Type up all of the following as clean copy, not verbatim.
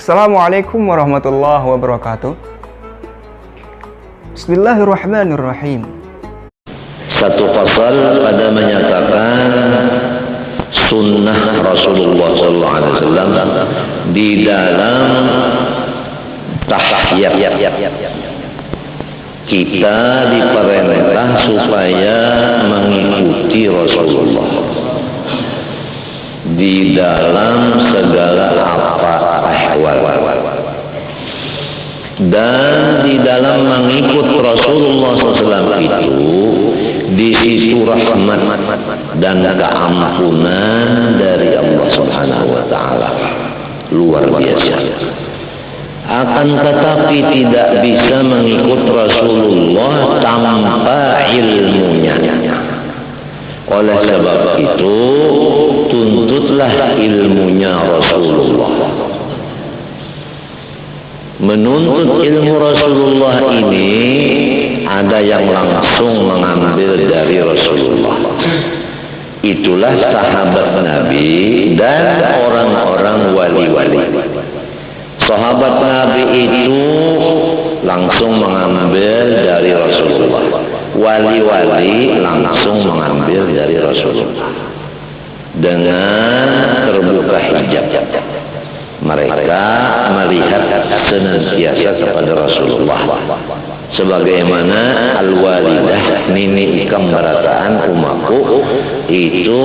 Assalamualaikum warahmatullahi wabarakatuh. Bismillahirrahmanirrahim. Satu pasal pada menyatakan sunnah Rasulullah SAW di dalam tahiyat. Kita diperintah supaya mengikuti Rasulullah di dalam segala ahwal, dan di dalam mengikut Rasulullah SAW itu di situ rahmat dan keampunan dari Allah Subhanahu wa Ta'ala luar biasa. Akan tetapi tidak bisa mengikut Rasulullah tanpa ilmunya. Oleh sebab itu tuntutlah ilmunya Rasulullah. Menuntut ilmu Rasulullah ini ada yang langsung mengambil dari Rasulullah. Itulah sahabat Nabi dan orang-orang wali-wali. Sahabat Nabi itu langsung mengambil dari Rasulullah. Wali-wali langsung mengambil dari Rasulullah. Dengan terbuka hijab, mereka melihat senantiasa kepada Rasulullah. Sebagaimana al-walidah, nini ikam berataan umaku, itu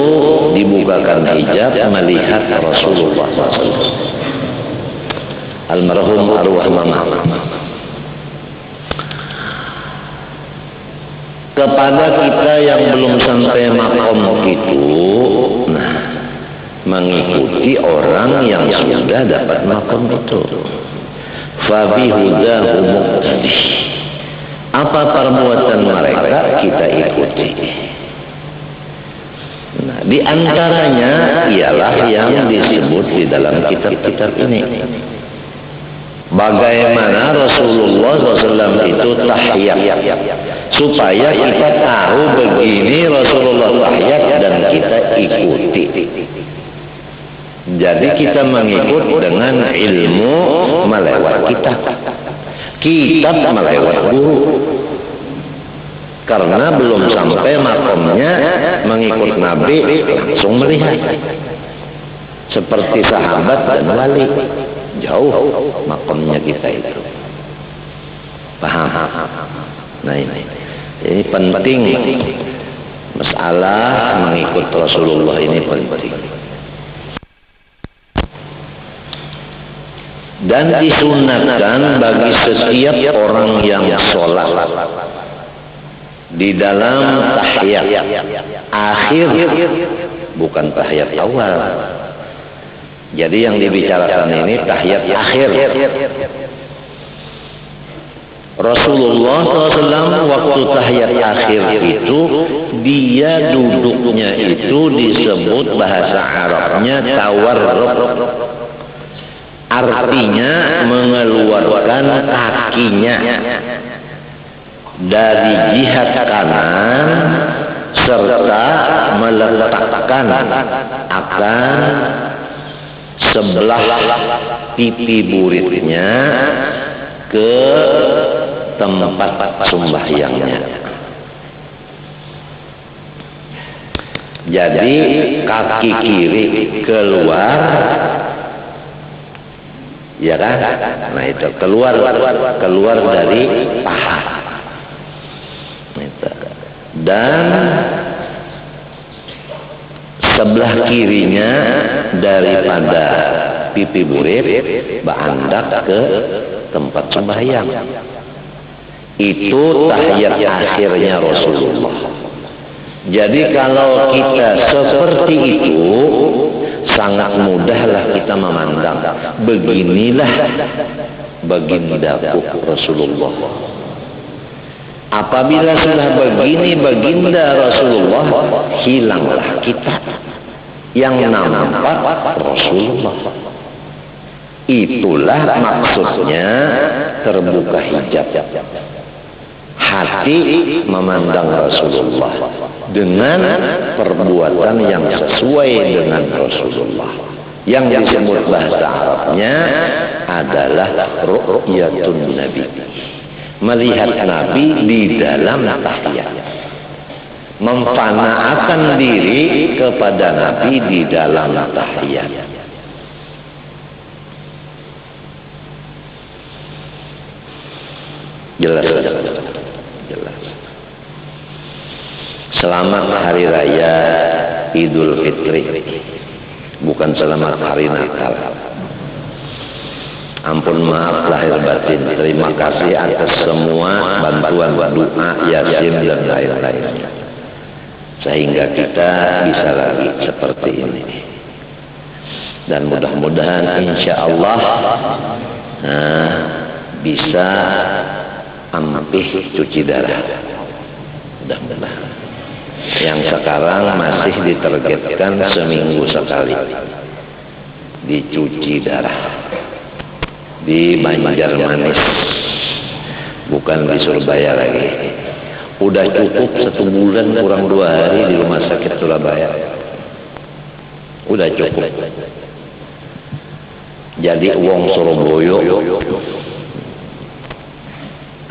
dibukakan hijab melihat Rasulullah SAW. Almarhum arwah mama. Kepada kita yang belum sampai makom itu, mengikuti orang yang sudah dapat makom itu. Fabi hudahu muqtadi. Apa perbuatan mereka kita ikuti. Nah, di antaranya ialah yang disebut di dalam kitab-kitab ini. Bagaimana Rasulullah SAW itu tahiyat, supaya kita tahu begini Rasulullah tahiyat dan kita ikuti. Jadi kita mengikut dengan ilmu melewat kitab melewat guru. Karena belum sampai makomnya mengikut Nabi langsung melihat. Seperti sahabat dan wali. Jauh makomnya kita itu. Paham? Nah ini penting. Masalah mengikut Rasulullah ini penting. Dan disunatkan bagi setiap orang yang sholat di dalam tahiyat akhir, bukan tahiyat awal. Jadi yang dibicarakan ini tahiyat akhir. Rasulullah SAW waktu tahiyat akhir itu, dia duduknya itu disebut bahasa Arabnya tawarruk. Artinya mengeluarkan kakinya dari jihad kanan serta meletakkan akan sebelah pipi buritnya ke tempat sembahyangnya. Jadi kaki kiri keluar, ya kan? Nah itu keluar dari paha. Dan sebelah kirinya daripada pipi burit berandak ke tempat sembahyang. Itu tahiyat akhirnya Rasulullah. Jadi kalau kita seperti itu, sangat mudahlah kita memandang. Beginilah bagindaku Rasulullah. Apabila sudah begini baginda Rasulullah, hilanglah kita. Yang nampak Rasulullah. Itulah maksudnya terbuka hijab. Hati memandang Rasulullah dengan perbuatan yang sesuai dengan Rasulullah. Yang disebut bahasa Arabnya adalah ru'yatun Nabi, melihat Nabi di dalam tahiyat, memfanaakan diri kepada Nabi di dalam tahiyat. Jelas. Selamat Hari Raya Idul Fitri, bukan selamat Hari Natal. Ampun maaf lahir batin. Terima kasih atas semua bantuan doa, yasin dan lain-lainnya, sehingga kita bisa lagi seperti ini. Dan mudah-mudahan insya Allah bisa ampih cuci darah. Mudah-mudahan. Yang sekarang masih ditargetkan seminggu sekali dicuci darah di Banjarmanis, bukan di Surabaya lagi. Udah cukup 1 bulan kurang 2 hari di rumah sakit Surabaya, udah cukup. Jadi wong Surabaya,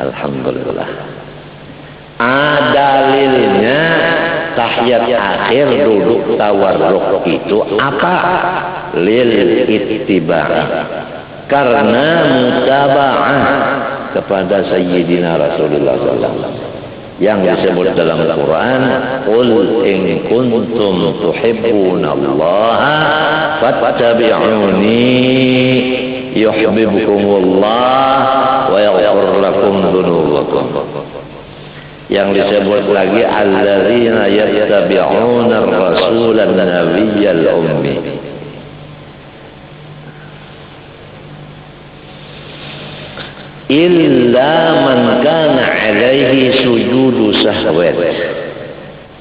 alhamdulillah. Dalilnya tahiyat akhir duduk tawarruk itu apa? Lil ittiba', karena mutaba'ah kepada Sayyidina Rasulullah SAW, yang disebut dalam Al-Quran, qul in kuntum tuhibbunallaha fattabi'uni yuhibbukumullah wa yaghfir lakum dzunubakum. Yang disebut lagi alladzina yattabi'una ar-rasulan nabiyyal ummi. Illa man kana alaihi sujudu sahwat.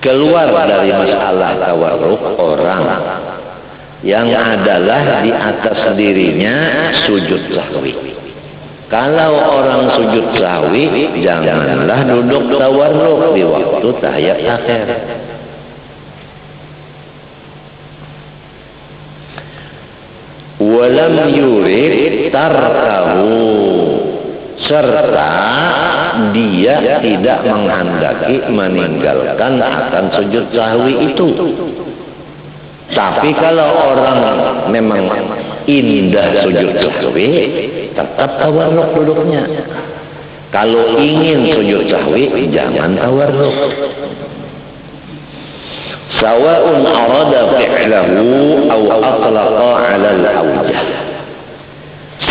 Keluar dari masalah tawarruk orang yang adalah di atas dirinya sujud sahwi. Kalau orang sujud sahwi, janganlah duduk tawarruk di waktu tahiyat akhir. Walam yurid tarkahu, serta dia tidak menghendaki meninggalkan akan sujud sahwi itu. Tapi kalau orang memang indah sujud sahwi, tetap tawarruk duduknya. Kalau ingin sujud sahwi, jangan tawarruk. Sawa'un arada fi'lahu aw atlaqa 'ala al-awjah.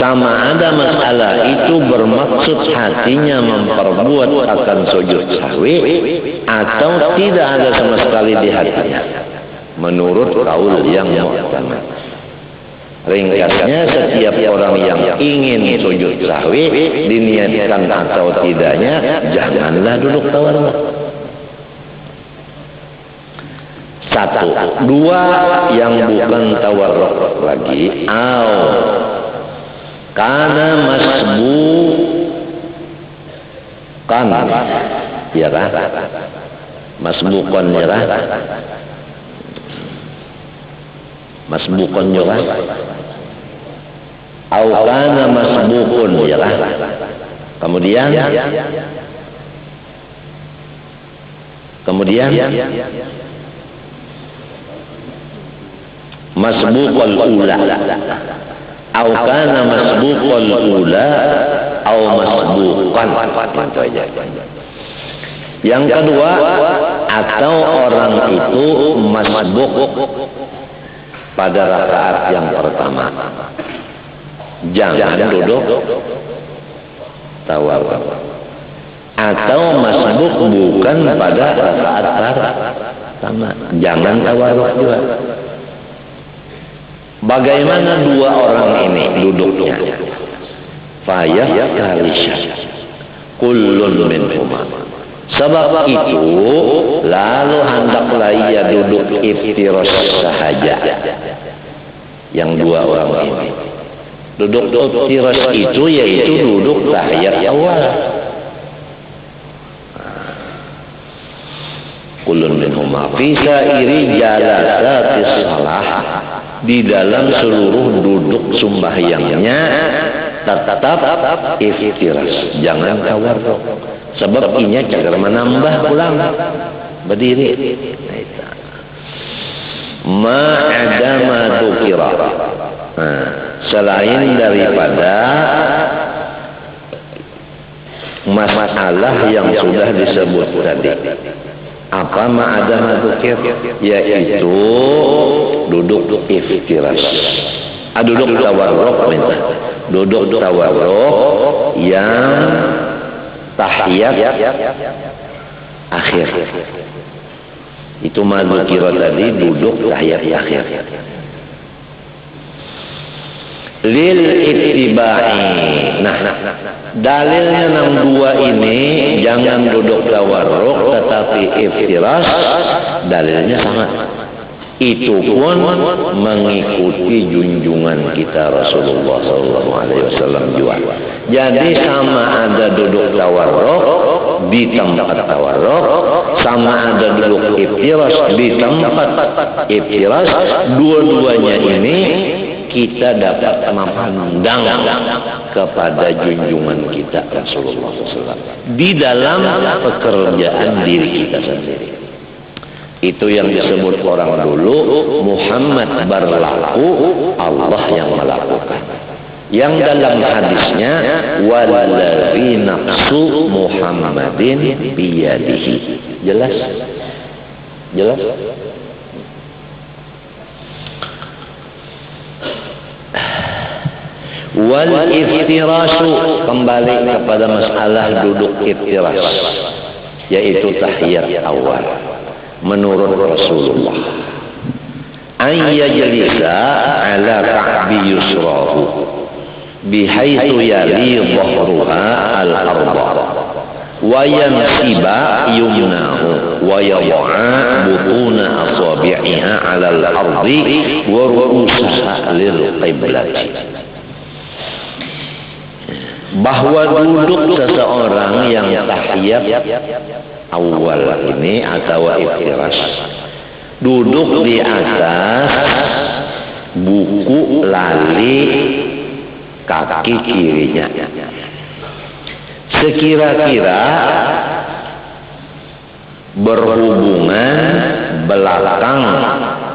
Sama ada masalah itu bermaksud hatinya memperbuat akan sujud sahwi atau tidak ada sama sekali di hatinya, menurut kaul yang mu'tamad. Ringkasnya, setiap orang yang ingin sujud sahwi, diniatkan atau tidaknya, janganlah duduk tawarruk. 1, 2 yang bukan tawarruk lagi, karena masbukan, ya kan? Masbukan, ya kan? Masbukan juga. Awkana masbukun, ya kan? Kemudian masbukul ula. Awkana masbukul ula aw masbukan. Itu aja. Yang kedua, atau orang itu masbuk pada rakaat yang pertama, jangan duduk tawarruk. Atau masbuk bukan pada rakaat pertama, jangan tawarruk juga. Bagaimana dua orang ini duduknya? Fayah kalisah kullun minhuma. Sebab itu lalu hendaklah ia duduk iftiras sahaja. Yang dua orang ini duduk iftiras itu yaitu duduk tahiyat awal. Kullun minhuma fi sairi jalasatis salah, di dalam seluruh duduk sembahyangnya tetap iftiras, jangan tawarruk. Sebab inya cagar menambah pulang berdiri. Ma'adama dzukira. Selain daripada masalah yang sudah disebut tadi. Apa ma'adama dzukir? Yaitu duduk iftiras. Duduk tawarruk minta. Duduk tawarruk yang tahiyat akhir. Itu madzukira tadi duduk tahiyat akhir. Lil ittiba'i. Nah, dalilnya yang dua ini jangan duduk tawarruk tetapi iftiras, dalilnya sama. Itu pun mengikuti junjungan kita Rasulullah SAW juga. Jadi sama ada duduk tawarruk di tempat tawarruk, sama ada duduk iftiras di tempat iftiras. Dua-duanya ini kita dapat memandang kepada junjungan kita Rasulullah SAW di dalam pekerjaan diri kita sendiri. Itu yang disebut orang dulu Muhammad berlaku, Allah yang melakukan. Yang dalam hadisnya wallazi nafsu Muhammadin biyadihi. Jelas? Jelas? Wal iftirasu, kembali kepada masalah duduk iftiras, yaitu tahiyat awal. Menurut Rasulullah, ayyajlisa ala ka'bi yusrahu bihaitsu yali dhahruha al-arda wa yansiba yumnahu wa yad'a butuna asabi'iha 'ala al-ardi wa ru'usaha lil qiblati. Bahwa duduk seseorang yang tahiyat awal ini atau iftiras, duduk di atas buku lali kaki kirinya, sekira-kira berhubungan belakang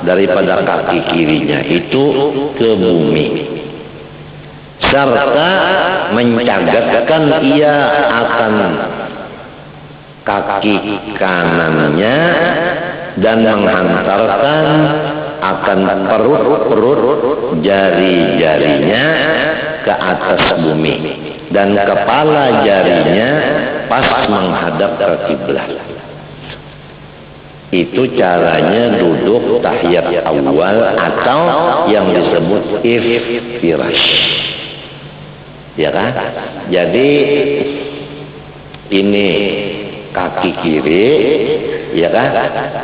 daripada kaki kirinya itu ke bumi, serta mencagatkan ia akan kaki kanannya dan menghantarkan akan perut jari-jarinya ke atas bumi dan kepala jarinya pas menghadap ke kiblat. Itu caranya duduk tahiyat awal atau yang disebut iftiras. Ya kan? Jadi ini kaki kiri, ya kan,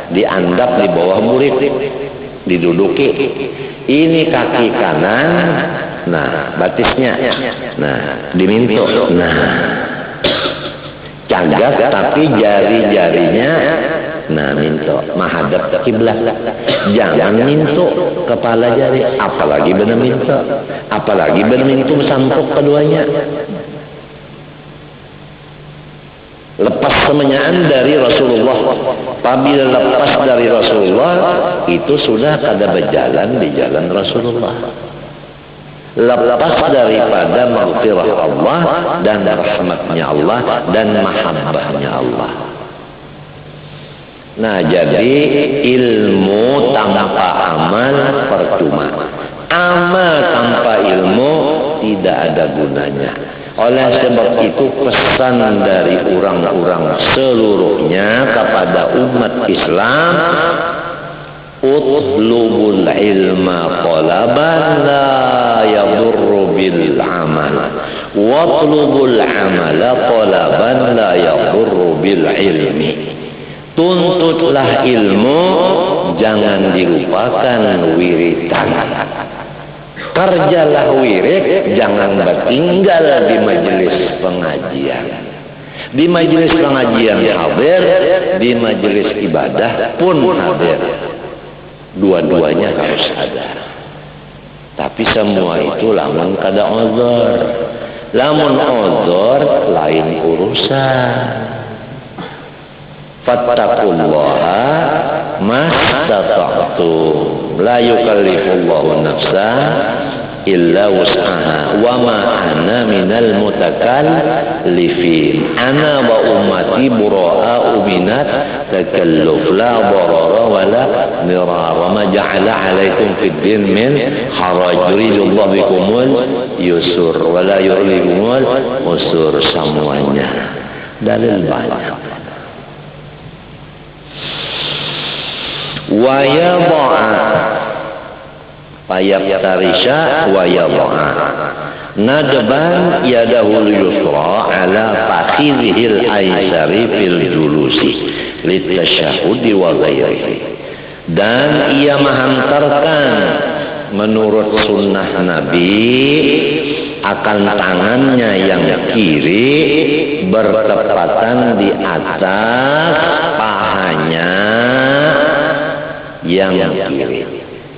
diandap di bawah murid, diduduki. Ini kaki kanan, nah batisnya, nah diminto, nah cagat tapi jari-jarinya, nah minto menghadap ke kiblat. Jangan minto kepala jari, apalagi benar minto, apalagi benar minto sampuk keduanya. Lepas semenyaan dari Rasulullah. Apabila lepas dari Rasulullah, itu sudah kada berjalan di jalan Rasulullah. Lepas daripada maghfirah Allah dan rahmatnya Allah dan mahabbahnya Allah. Nah, jadi ilmu tanpa amal percuma. Amal tanpa ilmu tidak ada gunanya. Oleh sebab itu pesan dari orang-orang seluruhnya kepada umat Islam, utlubul ilma talaban la yadurru bil amal watlubul amala talaban la yadurru bil ilmi. Tuntutlah ilmu, jangan dilupakan wiridan. Kerjalah wirid, jangan tinggal di majelis pengajian. Di majelis pengajian hadir, di majelis ibadah pun hadir. Dua-duanya harus ada. Tapi semua itu lamun kada uzur. Lamun uzur lain urusan. Fattaqullaha mastata'tum. La yukallifullahu nafsan illa wus'aha wa ma ana minal mutakallifin. Ana wa ummati bura'a'u minat takalluf la darara wa la dirara ma ja'ala 'alaikum fid din min haraj yuridullahu bikumul yusur wa la yuridukumul usur. Semuanya dalil banyak. Wa yadha'a fayaftarisha wa yadha'a nadban yadahul yusra ala fakhidhil aysari fil julusi litasyahudi wa ghairihi. Dan ia menghantarkan menurut sunnah Nabi akan tangannya yang kiri bertepatan di atas pahanya yang kiri.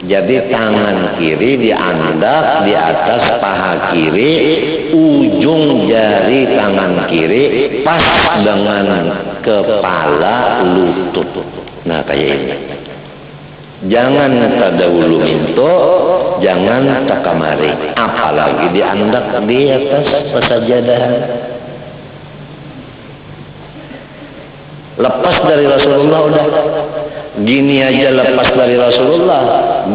Jadi tangan kiri diandak di atas paha kiri, ujung jari tangan kiri pas dengan kepala lutut. Nah kayak ini. Jangan tadahulu minto, jangan takamari, apalagi diandak di atas pesajadahan. Lepas dari Rasulullah udah. Gini aja lepas dari Rasulullah,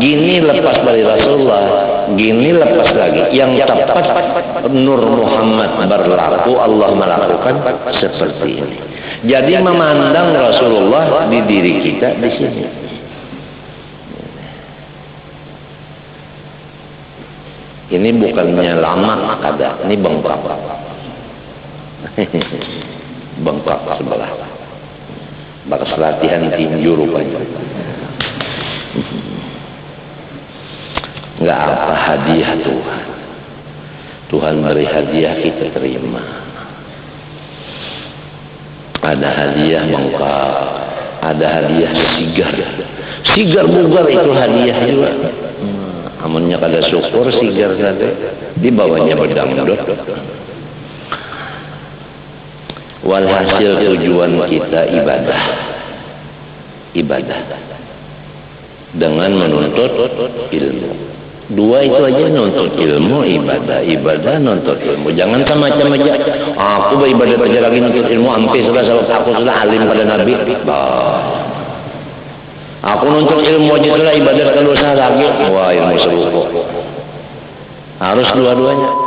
gini lepas dari Rasulullah, gini lepas lagi. Yang tepat Nur Muhammad berlaku, Allah melakukan seperti ini. Jadi memandang Rasulullah di diri kita di sini. Ini bukannya lama kada, ini bengkak. Bengkak sebelah. Bakas latihan tinju rupanya. Enggak apa hadiah Tuhan. Tuhan beri hadiah kita terima. Ada hadiah bengkak, ada hadiah sigar. Sigar bugar itu hadiah juga. Amunnya kada syukur sigar saja dibawanya bedangdut. Walhasil tujuan kita ibadah dengan menuntut ilmu. Dua itu aja, nuntut ilmu, ibadah nuntut ilmu. Jangan macam aja. Aku beribadah aja lagi nuntut ilmu, hampir sudah sebab aku sudah alim pada Nabi. Aku nuntut ilmu aja sudah ibadah kalau usaha lagi. Wah ilmu serupa. Harus dua-duanya.